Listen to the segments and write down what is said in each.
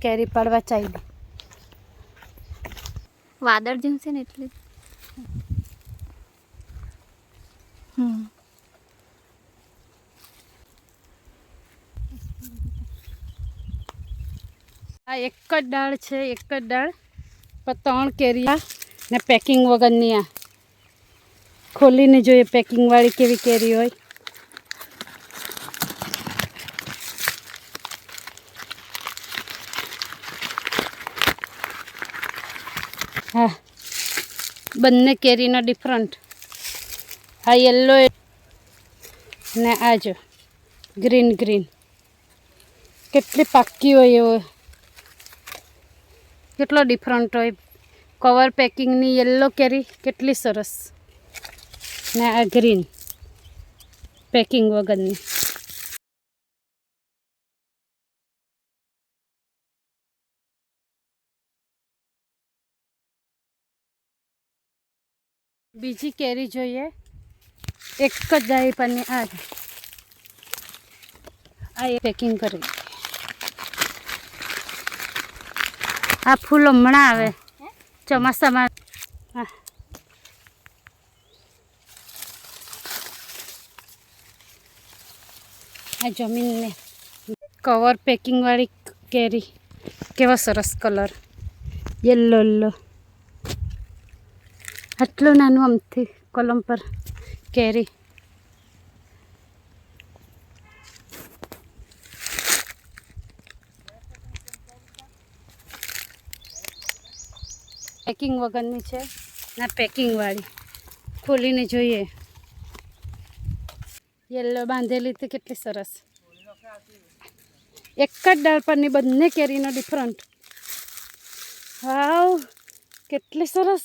કેરી પાડવા ચાલી. વાદળ જેમ છે ને એટલે આ એક જ ડાળ છે, એક જ ડાળ પણ 3 કેરી ને પેકિંગ વગરની. આ ખોલીને જોઈએ પેકિંગવાળી કેવી કેરી હોય. હા, બંને કેરીનો ડિફરન્ટ. આ યલો ને આ જો ગ્રીન ગ્રીન. કેટલી પાકી હોય એવો, કેટલો ડિફરન્ટ હોય. કવર પેકિંગની યલો કેરી કેટલી સરસ ને આ ગ્રીન પેકિંગ વગરની. બીજી કેરી જોઈએ, એક જ ડાળી પરની. આ પેકિંગ કરી. આ ફૂલ હમણાં આવે ચોમાસામાં. આ જમીનને કવર પેકિંગવાળી કેરી, કેવો સરસ કલર, યલો યલો. આટલું નાનું આમથી કલમ પર કેરી. પેકિંગ વગરની છે ના પેકિંગવાળી. ખોલીને જોઈએ. યલો બાંધેલી તો કેટલી સરસ. એક જ ડાળ પરની બંને કેરીનો ડિફરન્ટ. વાવ, કેટલી સરસ.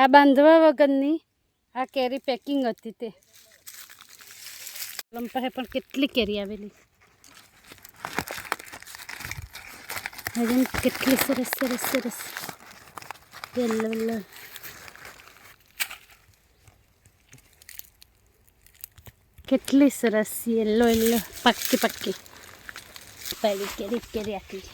આ બાંધવા વગરની, આ કેરી પેકિંગ હતી તે. કલમ પાસે પણ કેટલી કેરી આવેલી. કેટલી સરસ સરસ સરસ યલો યલો. કેટલી સરસ યલો યલો પાકી પાકી. પહેલી કેરી કેરી આટલી.